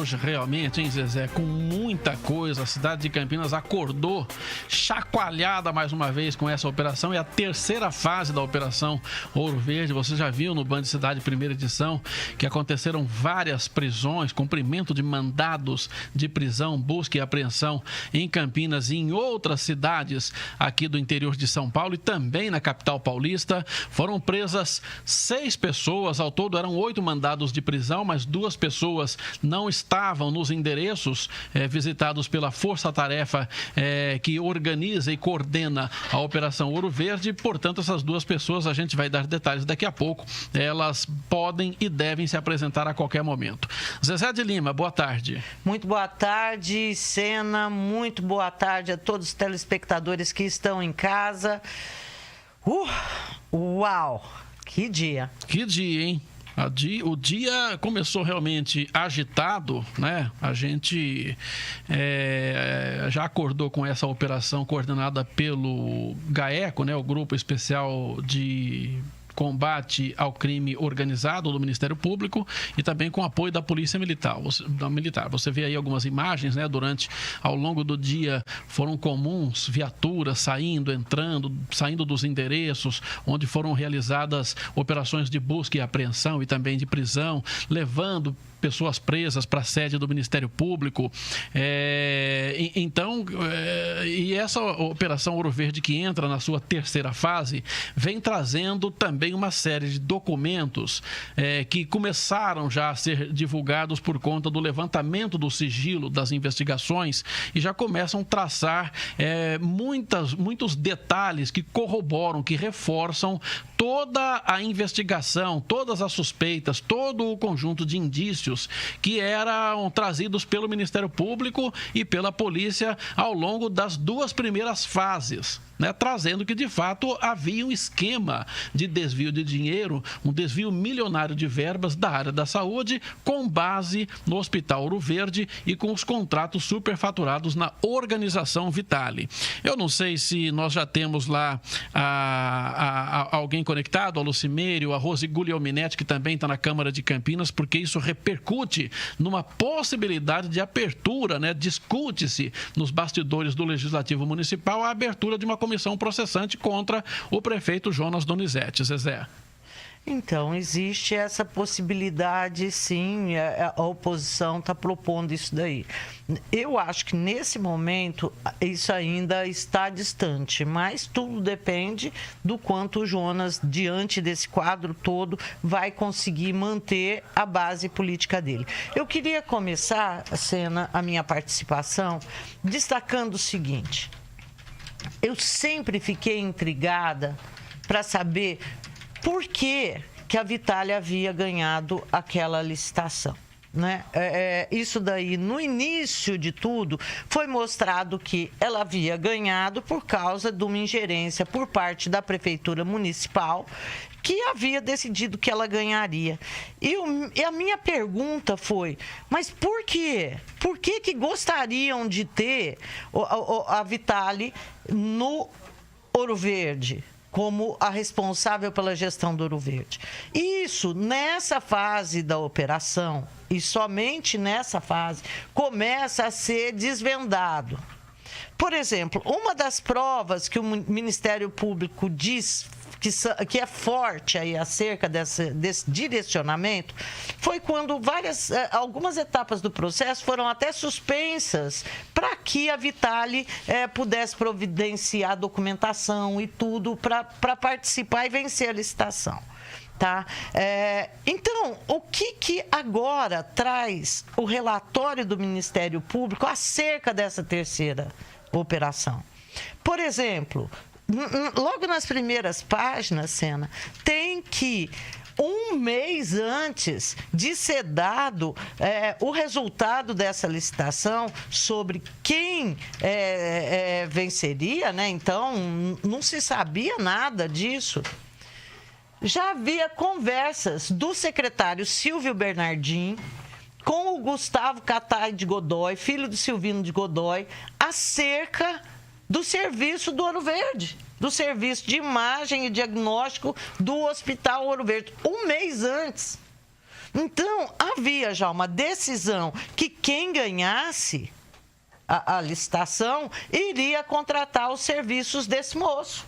Hoje realmente, hein, Zezé, com muita coisa, a cidade de Campinas acordou chacoalhada mais uma vez com essa operação. É a terceira fase da Operação Ouro Verde. Você já viu no Band Cidade primeira edição que aconteceram várias prisões, cumprimento de mandados de prisão, busca e apreensão em Campinas e em outras cidades aqui do interior de São Paulo e também na capital paulista. Foram presas 6 pessoas, ao todo eram 8 mandados de prisão, mas 2 pessoas não estavam nos endereços visitados pela força-tarefa que organiza e coordena a Operação Ouro Verde. Portanto, essas 2 pessoas, a gente vai dar detalhes daqui a pouco, elas podem e devem se apresentar a qualquer momento. Zezé de Lima, boa tarde. Muito boa tarde, Sena. Muito boa tarde a todos os telespectadores que estão em casa. Uau! Que dia! Que dia, hein? O dia começou realmente agitado, né? A gente já acordou com essa operação coordenada pelo GAECO, né? O Grupo Especial de Combate ao Crime Organizado do Ministério Público e também com apoio da Polícia Militar. Você vê aí algumas imagens, né? Ao longo do dia foram comuns viaturas saindo, entrando, saindo dos endereços onde foram realizadas operações de busca e apreensão e também de prisão, levando pessoas presas para a sede do Ministério Público. E essa Operação Ouro Verde, que entra na sua terceira fase, vem trazendo também uma série de documentos que começaram já a ser divulgados por conta do levantamento do sigilo das investigações e já começam a traçar muitos detalhes que corroboram, que reforçam toda a investigação, todas as suspeitas, todo o conjunto de indícios que eram trazidos pelo Ministério Público e pela polícia ao longo das 2 primeiras fases, né? Trazendo que, de fato, havia um esquema de desvio de dinheiro, um desvio milionário de verbas da área da saúde, com base no Hospital Ouro Verde e com os contratos superfaturados na Organização Vitale. Eu não sei se nós já temos lá alguém conectado, a Lucimério, a Rose Guglielminetti, que também está na Câmara de Campinas, porque isso repercute numa possibilidade de abertura, né? Discute-se nos bastidores do Legislativo Municipal a abertura de uma comissão processante contra o prefeito Jonas Donizete. Zezé. Então, existe essa possibilidade, sim, a oposição está propondo isso daí. Eu acho que, nesse momento, isso ainda está distante, mas tudo depende do quanto o Jonas, diante desse quadro todo, vai conseguir manter a base política dele. Eu queria começar, Sena, a minha participação, destacando o seguinte. Eu sempre fiquei intrigada para saber por que a Vitale havia ganhado aquela licitação, né? Isso daí, no início de tudo, foi mostrado que ela havia ganhado por causa de uma ingerência por parte da Prefeitura Municipal, que havia decidido que ela ganharia. E a minha pergunta foi, mas por quê? Por que gostariam de ter a Vitale no Ouro Verde como a responsável pela gestão do Ouro Verde? Isso, nessa fase da operação, e somente nessa fase, começa a ser desvendado. Por exemplo, uma das provas que o Ministério Público diz que é forte aí acerca desse direcionamento, foi quando algumas etapas do processo foram até suspensas para que a Vitale pudesse providenciar documentação e tudo para participar e vencer a licitação. Tá? Então, o que agora traz o relatório do Ministério Público acerca dessa terceira operação? Por exemplo, logo nas primeiras páginas, Sena, tem que 1 mês antes de ser dado o resultado dessa licitação sobre quem venceria, né? Então, não se sabia nada disso. Já havia conversas do secretário Silvio Bernardim com o Gustavo Catay de Godoy, filho do Silvino de Godoy, acerca do serviço do Ouro Verde, do serviço de imagem e diagnóstico do Hospital Ouro Verde, 1 mês antes. Então, havia já uma decisão que quem ganhasse a licitação iria contratar os serviços desse moço.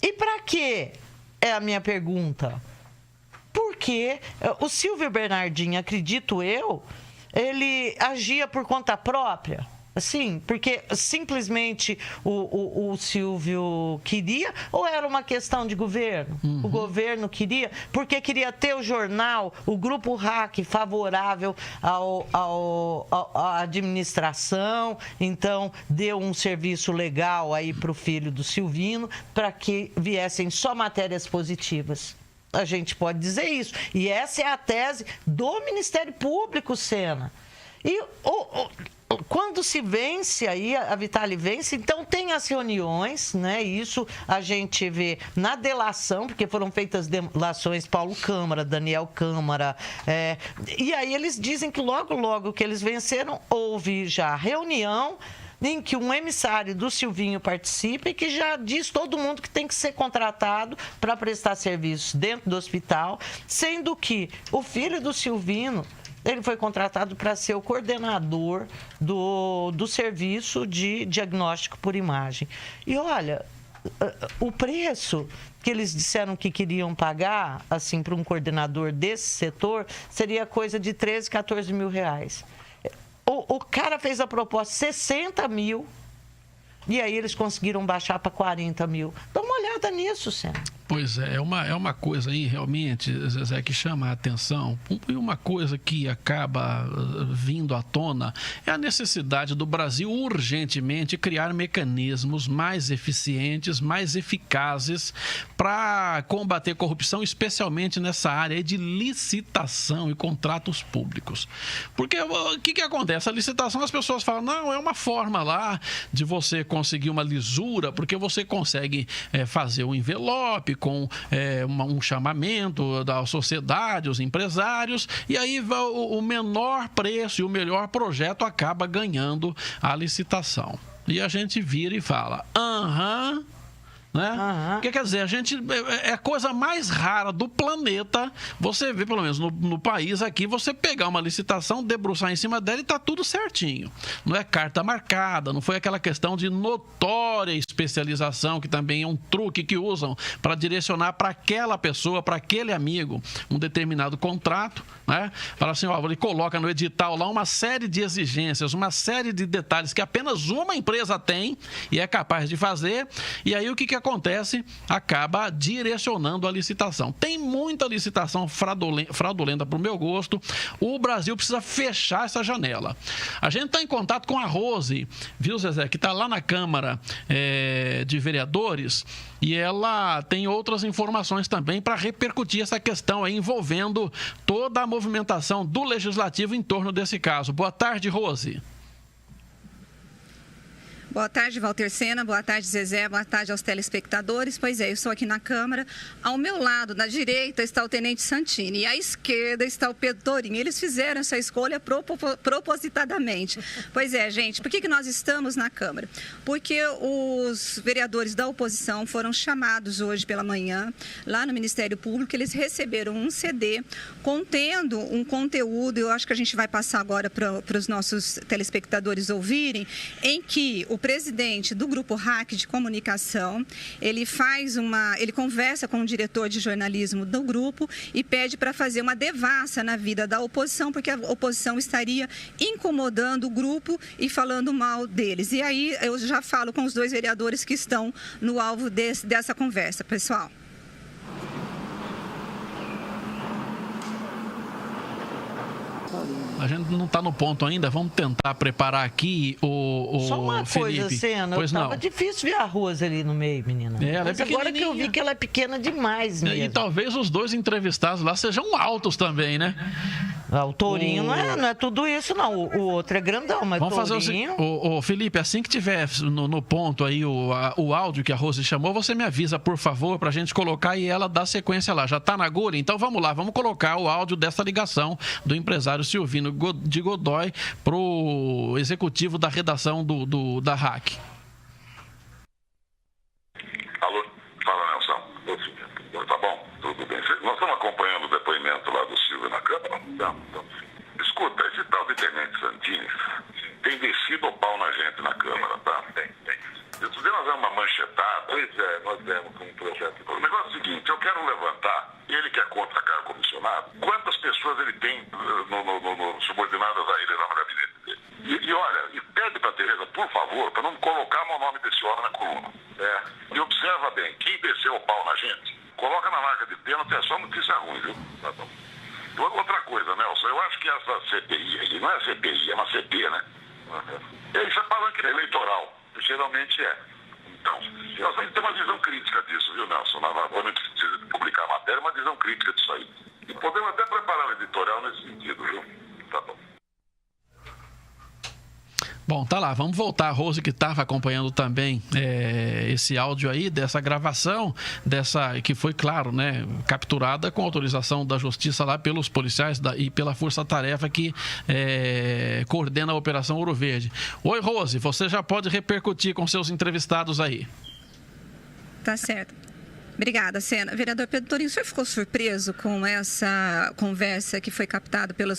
E para quê? É a minha pergunta. Porque o Silvio Bernardini, acredito eu, ele agia por conta própria. Assim, porque simplesmente o Silvio queria, ou era uma questão de governo? O governo queria, porque queria ter o jornal, o Grupo RAC favorável à administração, então deu um serviço legal aí para o filho do Silvino, para que viessem só matérias positivas. A gente pode dizer isso. E essa é a tese do Ministério Público, Sena. E quando se vence aí, a Vitale vence, então tem as reuniões, né? Isso a gente vê na delação, porque foram feitas delações Paulo Câmara, Daniel Câmara, e aí eles dizem que logo que eles venceram, houve já reunião em que um emissário do Silvinho participa e que já diz todo mundo que tem que ser contratado para prestar serviços dentro do hospital, sendo que o filho do Silvino, ele foi contratado para ser o coordenador do serviço de diagnóstico por imagem. E olha, o preço que eles disseram que queriam pagar, assim, para um coordenador desse setor, seria coisa de 13, 14 mil reais. O cara fez a proposta 60 mil e aí eles conseguiram baixar para 40 mil. Dá uma olhada nisso, Sena. Pois é uma coisa aí realmente, Zezé, que chama a atenção. E uma coisa que acaba vindo à tona é a necessidade do Brasil urgentemente criar mecanismos mais eficientes, mais eficazes para combater corrupção, especialmente nessa área de licitação e contratos públicos. Porque o que acontece? A licitação, as pessoas falam, não, é uma forma lá de você conseguir uma lisura, porque você consegue fazer um envelope com um chamamento da sociedade, os empresários, e aí o menor preço e o melhor projeto acaba ganhando a licitação. E a gente vira e fala, né? Que quer dizer, a gente é a coisa mais rara do planeta. Você vê, pelo menos no país aqui, você pegar uma licitação, debruçar em cima dela e tá tudo certinho. Não é carta marcada, não foi aquela questão de notória especialização, que também é um truque que usam para direcionar para aquela pessoa, para aquele amigo, um determinado contrato, né? Fala assim, ó, ele coloca no edital lá uma série de exigências, uma série de detalhes que apenas uma empresa tem e é capaz de fazer, e aí o que acontece? Acaba direcionando a licitação. Tem muita licitação fraudulenta para o meu gosto. O Brasil precisa fechar essa janela. A gente está em contato com a Rose, viu, Zezé, que está lá na Câmara de Vereadores, e ela tem outras informações também para repercutir essa questão aí, envolvendo toda a movimentação do Legislativo em torno desse caso. Boa tarde, Rose. Boa tarde, Walter Sena. Boa tarde, Zezé. Boa tarde aos telespectadores. Pois é, eu estou aqui na Câmara. Ao meu lado, na direita, está o Tenente Santini e à esquerda está o Pedro Torinho. Eles fizeram essa escolha propositadamente. Pois é, gente, por que nós estamos na Câmara? Porque os vereadores da oposição foram chamados hoje pela manhã, lá no Ministério Público. Eles receberam um CD contendo um conteúdo, eu acho que a gente vai passar agora para os nossos telespectadores ouvirem, em que o presidente do Grupo RAC de Comunicação, ele conversa com o diretor de jornalismo do grupo e pede para fazer uma devassa na vida da oposição, porque a oposição estaria incomodando o grupo e falando mal deles. E aí eu já falo com os dois vereadores que estão no alvo dessa conversa, pessoal. A gente não está no ponto ainda, vamos tentar preparar aqui o Só uma Felipe. Coisa, Sena, tava difícil ver a Rose ali no meio, menina. Mas agora que eu vi que ela é pequena demais mesmo. E talvez os dois entrevistados lá sejam altos também, né? O Tourinho não é tudo isso, não. O outro é grandão, mas vamos Tourinho... fazer o Felipe, assim que tiver no ponto aí o áudio que a Rose chamou, você me avisa, por favor, pra gente colocar e ela dá sequência lá. Já tá na agulha? Então vamos lá, vamos colocar o áudio dessa ligação do empresário Silvino de Godoy pro executivo da redação da RAC. Alô? Fala, Nelson. Tá bom? Tudo bem. Nós estamos acompanhando o depoimento lá do Silvio na Escuta, esse tal de Tenente Santini tem descido o pau na gente na Câmara, tá? Tem. Se nós demos uma manchetada... Pois é, nós demos um projeto. O negócio é o seguinte, eu quero levantar, ele que é contra cargo comissionado, quantas pessoas ele tem subordinadas a ele lá no gabinete dele. E olha, e pede para a Tereza, por favor, para não colocar o nome desse homem na coluna. E observa bem, quem desceu o pau na gente, coloca na marca de pênalti, é só notícia ruim, viu? Tá bom. Outra coisa, Nelson, eu acho que essa CPI aí, não é CPI, é uma CP, né? Isso é palanque eleitoral, geralmente é. Então, nós temos que ter uma visão crítica disso, viu, Nelson? Quando a gente precisa publicar a matéria, uma visão crítica disso aí. E podemos até preparar um editorial nesse sentido, viu? Tá bom. Bom, tá lá, vamos voltar. A Rose, que estava acompanhando também esse áudio aí, dessa gravação, que foi, claro, né, capturada com autorização da Justiça lá pelos policiais e pela força-tarefa que coordena a Operação Ouro Verde. Oi, Rose, você já pode repercutir com seus entrevistados aí. Tá certo. Obrigada, Sena. Vereador Pedro Torinho, o senhor ficou surpreso com essa conversa que foi captada pela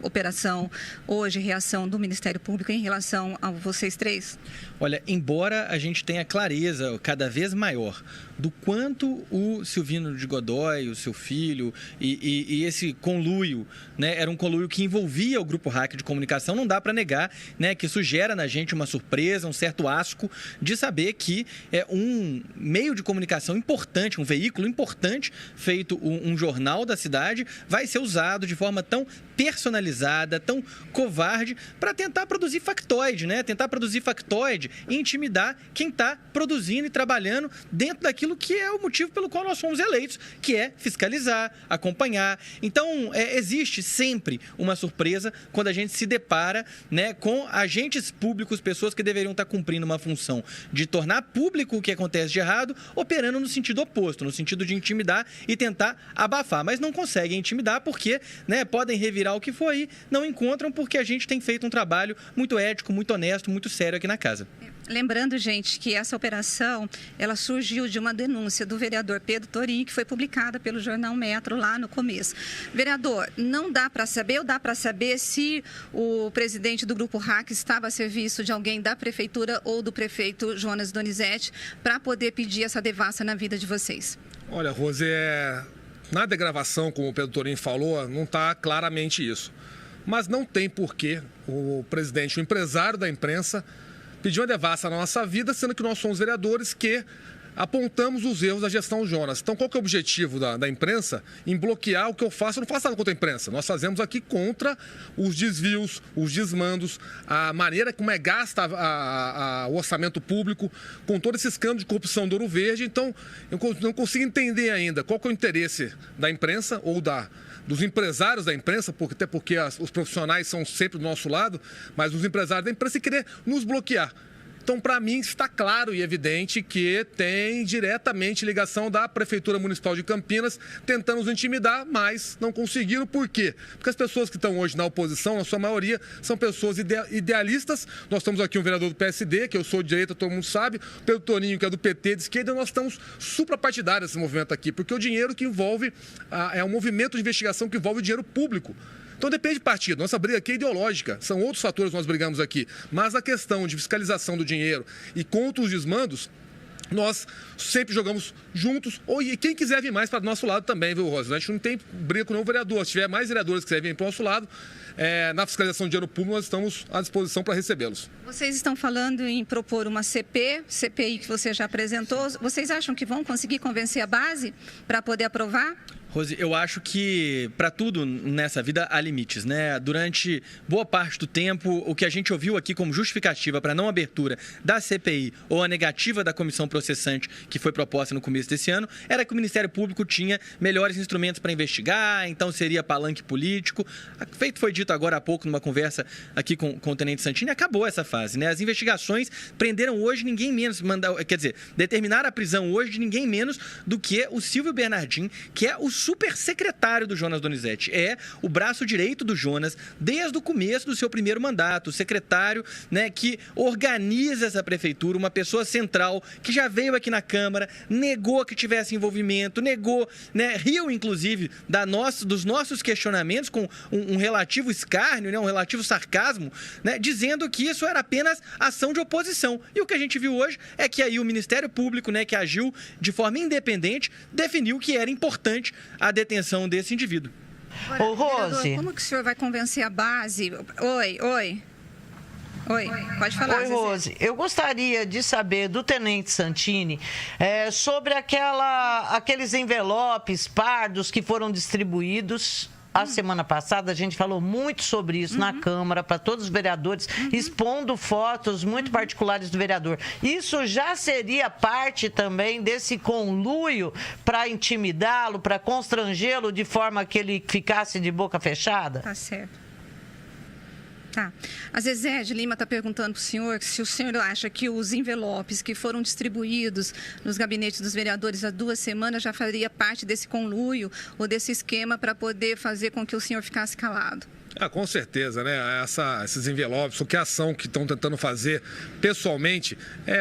operação hoje, reação do Ministério Público em relação a vocês três? Olha, embora a gente tenha clareza cada vez maior do quanto o Silvino de Godoy, o seu filho, e esse conluio, né, era um conluio que envolvia o Grupo Hack de Comunicação, não dá para negar, né, que isso gera na gente uma surpresa, um certo asco de saber que é um meio de comunicação importante, um veículo importante, feito um jornal da cidade, vai ser usado de forma tão personalizada, tão covarde, para tentar produzir factoide, né? Tentar produzir factoide e intimidar quem está produzindo e trabalhando dentro daquilo que é o motivo pelo qual nós fomos eleitos, que é fiscalizar, acompanhar. Então, existe sempre uma surpresa quando a gente se depara, né, com agentes públicos, pessoas que deveriam estar cumprindo uma função de tornar público o que acontece de errado, operando no sentido oposto, no sentido de intimidar e tentar abafar, mas não conseguem intimidar porque, né, podem revirar o que for aí, não encontram porque a gente tem feito um trabalho muito ético, muito honesto, muito sério aqui na casa. Lembrando, gente, que essa operação, ela surgiu de uma denúncia do vereador Pedro Torinho, que foi publicada pelo jornal Metro lá no começo. Vereador, não dá para saber, ou dá para saber se o presidente do Grupo Hack estava a serviço de alguém da prefeitura ou do prefeito Jonas Donizete para poder pedir essa devassa na vida de vocês? Olha, Rose, na degravação, como o Pedro Torinho falou, não está claramente isso. Mas não tem porquê o presidente, o empresário da imprensa, pedir uma devassa na nossa vida, sendo que nós somos vereadores que apontamos os erros da gestão Jonas. Então, qual que é o objetivo da imprensa? Em bloquear o que eu faço. Eu não faço nada contra a imprensa. Nós fazemos aqui contra os desvios, os desmandos, a maneira como é gasta o orçamento público, com todo esse escândalo de corrupção do Ouro Verde. Então, eu não consigo entender ainda qual que é o interesse da imprensa ou dos empresários da imprensa, até porque os profissionais são sempre do nosso lado, mas os empresários da imprensa querer nos bloquear. Então, para mim, está claro e evidente que tem diretamente ligação da Prefeitura Municipal de Campinas tentando nos intimidar, mas não conseguiram. Por quê? Porque as pessoas que estão hoje na oposição, na sua maioria, são pessoas idealistas. Nós temos aqui um vereador do PSD, que eu sou de direita, todo mundo sabe, o Pedro Toninho, que é do PT, de esquerda, e nós estamos suprapartidários nesse movimento aqui, porque o dinheiro que envolve, é um movimento de investigação que envolve o dinheiro público. Então depende de partido, nossa briga aqui é ideológica, são outros fatores que nós brigamos aqui, mas a questão de fiscalização do dinheiro e contra os desmandos, nós sempre jogamos juntos, e quem quiser vir mais para o nosso lado também, viu, Rosa? A gente não tem briga com nenhum vereador, se tiver mais vereadores que quiserem vir para o nosso lado, na fiscalização do dinheiro público, nós estamos à disposição para recebê-los. Vocês estão falando em propor uma CPI que você já apresentou, vocês acham que vão conseguir convencer a base para poder aprovar? Rose, eu acho que para tudo nessa vida há limites, né? Durante boa parte do tempo, o que a gente ouviu aqui como justificativa para a não abertura da CPI ou a negativa da comissão processante que foi proposta no começo desse ano, era que o Ministério Público tinha melhores instrumentos para investigar, então seria palanque político. Feito foi dito agora há pouco numa conversa aqui com o Tenente Santini, acabou essa fase, né? As investigações prenderam hoje ninguém menos, determinaram a prisão hoje de ninguém menos do que o Silvio Bernardin, que é o super secretário do Jonas Donizete. É o braço direito do Jonas desde o começo do seu primeiro mandato. O secretário, né, que organiza essa prefeitura, uma pessoa central que já veio aqui na Câmara, negou que tivesse envolvimento, negou, né, riu inclusive dos nossos questionamentos com um relativo escárnio, né, um relativo sarcasmo, né, dizendo que isso era apenas ação de oposição. E o que a gente viu hoje é que aí o Ministério Público, né, que agiu de forma independente, definiu que era importante a detenção desse indivíduo. Agora, Ô, Rose. vereador, como que o senhor vai convencer a base? Oi, pode falar. Oi, Rose. Eu gostaria de saber do Tenente Santini sobre aqueles envelopes pardos que foram distribuídos. A semana passada a gente falou muito sobre isso na Câmara, para todos os vereadores, expondo fotos muito particulares do vereador. Isso já seria parte também desse conluio para intimidá-lo, para constrangê-lo de forma que ele ficasse de boca fechada? Tá certo. Tá. A Zezé de Lima está perguntando para o senhor se o senhor acha que os envelopes que foram distribuídos nos gabinetes dos vereadores há 2 semanas já faria parte desse conluio ou desse esquema para poder fazer com que o senhor ficasse calado. Com certeza, né? Esses envelopes, qualquer ação que estão tentando fazer pessoalmente,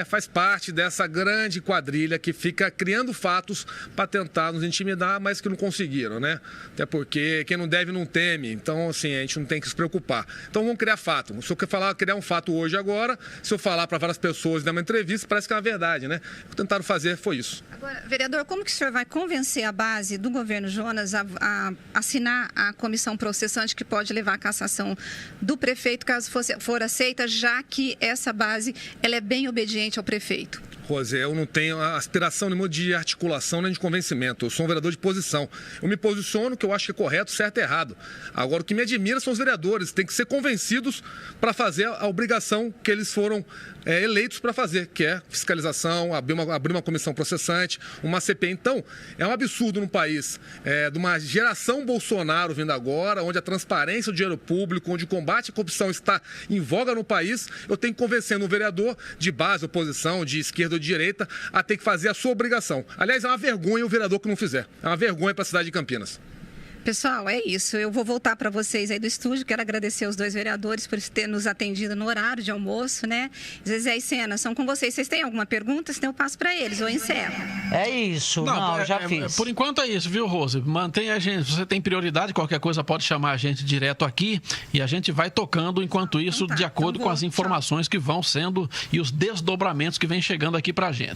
faz parte dessa grande quadrilha que fica criando fatos para tentar nos intimidar, mas que não conseguiram, né? Até porque quem não deve não teme, então assim, a gente não tem que se preocupar. Então vamos criar fato. Se eu criar um fato hoje agora, se eu falar para várias pessoas numa entrevista, parece que é uma verdade, né? O que tentaram fazer foi isso. Agora, vereador, como que o senhor vai convencer a base do governo Jonas a assinar a comissão processante que pode levar a cassação do prefeito, caso for aceita, já que essa base ela é bem obediente ao prefeito? Rose, eu não tenho aspiração nenhuma de articulação nem de convencimento. Eu sou um vereador de posição. Eu me posiciono que eu acho que é correto, certo e errado. Agora, o que me admira são os vereadores. Tem que ser convencidos para fazer a obrigação que eles foram eleitos para fazer, que é fiscalização, abrir uma comissão processante, uma CPI. Então, é um absurdo no país, de uma geração Bolsonaro vindo agora, onde a transparência do dinheiro público, onde o combate à corrupção está em voga no país, eu tenho que convencer um vereador de base, oposição, de esquerda ou de direita, a ter que fazer a sua obrigação. Aliás, é uma vergonha o vereador que não fizer. É uma vergonha para a cidade de Campinas. Pessoal, é isso. Eu vou voltar para vocês aí do estúdio. Quero agradecer aos 2 vereadores por terem nos atendido no horário de almoço, né? Zezé e Sena, são com vocês. Vocês têm alguma pergunta? Senão eu passo para eles ou encerro. É isso. Não, já fiz. Por enquanto é isso, viu, Rose? Mantenha a gente. Se você tem prioridade, qualquer coisa pode chamar a gente direto aqui e a gente vai tocando enquanto isso, de acordo com as informações que vão sendo e os desdobramentos que vem chegando aqui para a gente.